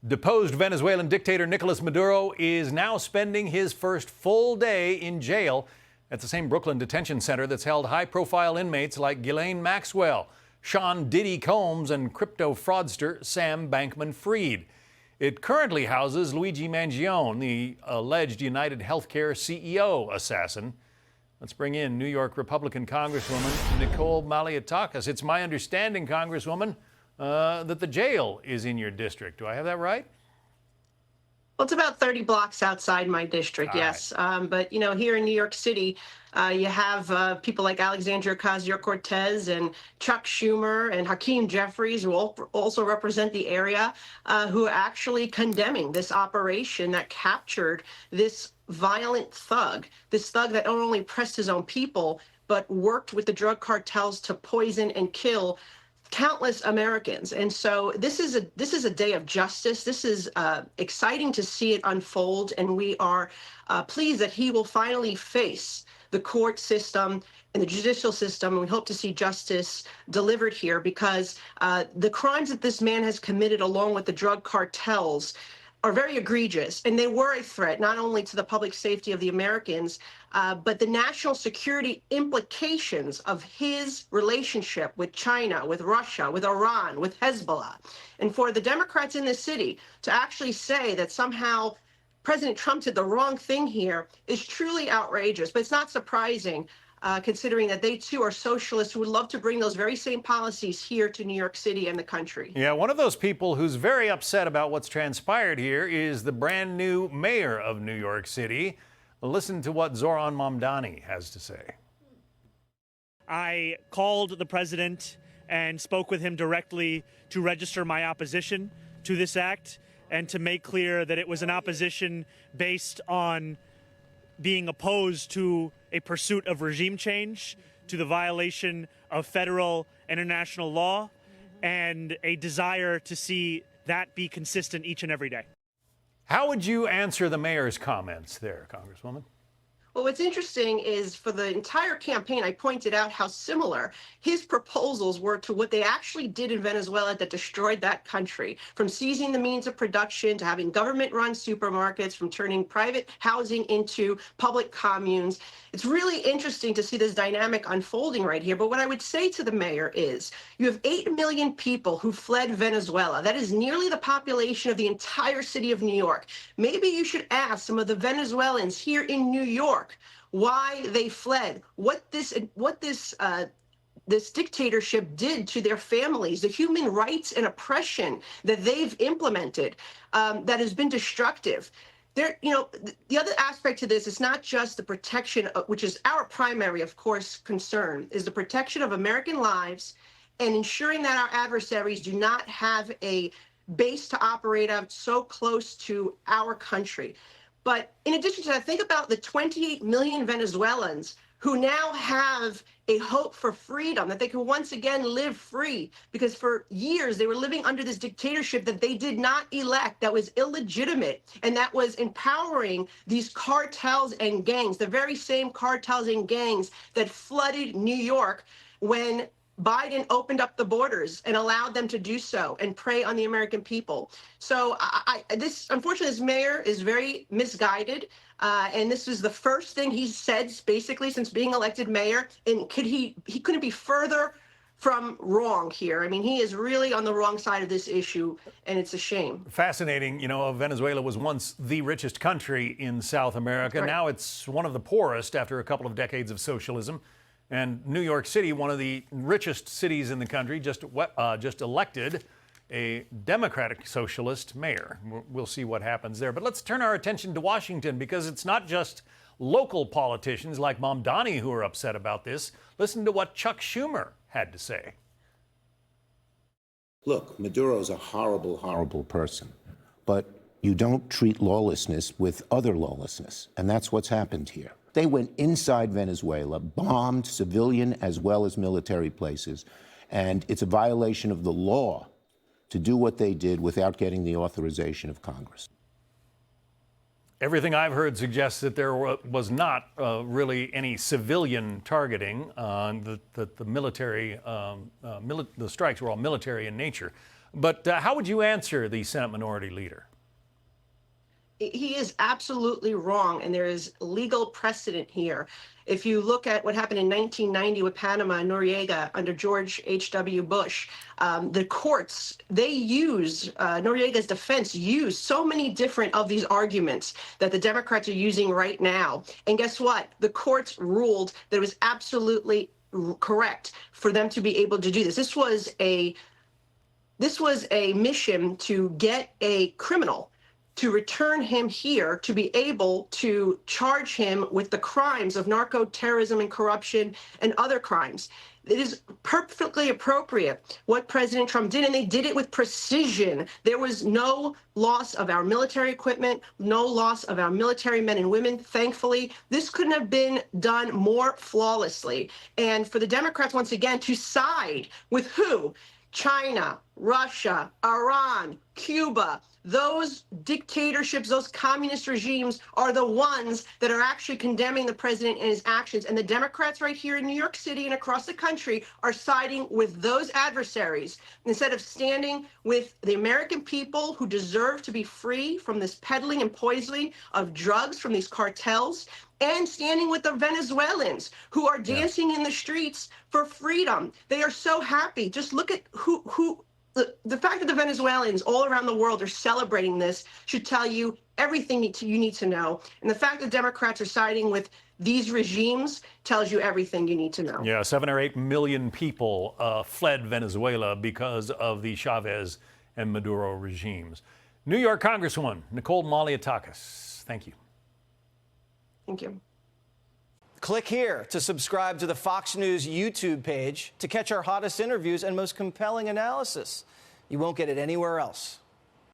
Deposed Venezuelan dictator Nicolas Maduro is now spending his first full day in jail at the same Brooklyn detention center that's held high-profile inmates like Ghislaine Maxwell, Sean Diddy Combs, and crypto fraudster Sam Bankman-Fried. It currently houses Luigi Mangione, the alleged United Healthcare CEO assassin. Let's bring in New York Republican Congresswoman Nicole Malliotakis. It's my understanding, Congresswoman, that the jail is in your district. Do I have that right? Well, it's about 30 blocks outside my district, yes. But, you know, here in New York City, you have people like Alexandria Ocasio-Cortez and Chuck Schumer and Hakeem Jeffries, who also represent the area, who are actually condemning this operation that captured this violent thug, this thug that not only pressed his own people, but worked with the drug cartels to poison and kill countless Americans. And so this is a day of justice. This is exciting to see it unfold, and we are pleased that he will finally face the court system and the judicial system. And we hope to see justice delivered here, because the crimes that this man has committed, along with the drug cartels, are very egregious, and they were a threat not only to the public safety of the Americans, but the national security implications of his relationship with China, with Russia, with Iran, with Hezbollah. And for the Democrats in this city to actually say that somehow President Trump did the wrong thing here is truly outrageous. But it's not surprising, considering that they too are socialists who would love to bring those very same policies here to New York City and the country. Yeah, one of those people who's very upset about what's transpired here is the brand new mayor of New York City. Listen to what Zoran Mamdani has to say. I called the president and spoke with him directly to register my opposition to this act and to make clear that it was an opposition based on being opposed to a pursuit of regime change, to the violation of federal and international law, and a desire to see that be consistent each and every day. How would you answer the mayor's comments there, Congresswoman? Well, what's interesting is for the entire campaign, I pointed out how similar his proposals were to what they actually did in Venezuela that destroyed that country, from seizing the means of production to having government-run supermarkets, from turning private housing into public communes. It's really interesting to see this dynamic unfolding right here. But what I would say to the mayor is, you have 8 million people who fled Venezuela. That is nearly the population of the entire city of New York. Maybe you should ask some of the Venezuelans here in New York why they fled, what this dictatorship did to their families, the human rights and oppression that they've implemented that has been destructive. There, you know, the other aspect to this is not just the protection, which is our primary, of course, concern, is the protection of American lives and ensuring that our adversaries do not have a base to operate out so close to our country. But in addition to that, think about the 28 million Venezuelans who now have a hope for freedom, that they can once again live free, because for years they were living under this dictatorship that they did not elect, that was illegitimate, and that was empowering these cartels and gangs, the very same cartels and gangs that flooded New York when Biden opened up the borders and allowed them to do so and prey on the American people. So unfortunately, this mayor is very misguided. And this is the first thing he's said basically since being elected mayor. And he couldn't be further from wrong here. I mean, he is really on the wrong side of this issue, and it's a shame. Fascinating. You know, Venezuela was once the richest country in South America. Right. Now it's one of the poorest after a couple of decades of socialism. And New York City, one of the richest cities in the country, just elected a Democratic socialist mayor. We'll see what happens there. But let's turn our attention to Washington, because it's not just local politicians like Mamdani who are upset about this. Listen to what Chuck Schumer had to say. Look, Maduro's a horrible, horrible person, but you don't treat lawlessness with other lawlessness, and that's what's happened here. They went inside Venezuela, bombed civilian as well as military places, and it's a violation of the law to do what they did without getting the authorization of Congress. Everything I've heard suggests that there was not really any civilian targeting. The military, the strikes were all military in nature. But how would you answer the Senate Minority Leader? He is absolutely wrong, and there is legal precedent here. If you look at what happened in 1990 with Panama and Noriega under George H.W. Bush, the courts, they used, Noriega's defense used so many different of these arguments that the Democrats are using right now. And guess what? The courts ruled that it was absolutely correct for them to be able to do this. This was a mission to get a criminal, to return him here, to be able to charge him with the crimes of narco-terrorism and corruption and other crimes. It is perfectly appropriate what President Trump did, and they did it with precision. There was no loss of our military equipment, no loss of our military men and women, thankfully. This couldn't have been done more flawlessly. And for the Democrats, once again, to side with who? China, Russia, Iran, Cuba. Those dictatorships, those communist regimes are the ones that are actually condemning the president and his actions. And the Democrats right here in New York City and across the country are siding with those adversaries instead of standing with the American people who deserve to be free from this peddling and poisoning of drugs from these cartels, and standing with the Venezuelans who are dancing in the streets for freedom. They are so happy. Just look at the fact that the Venezuelans all around the world are celebrating this should tell you everything you need to know. And the fact that Democrats are siding with these regimes tells you everything you need to know. Yeah, 7 or 8 million people fled Venezuela because of the Chavez and Maduro regimes. New York Congresswoman Nicole Malliotakis, thank you. Thank you. Click here to subscribe to the Fox News YouTube page to catch our hottest interviews and most compelling analysis. You won't get it anywhere else.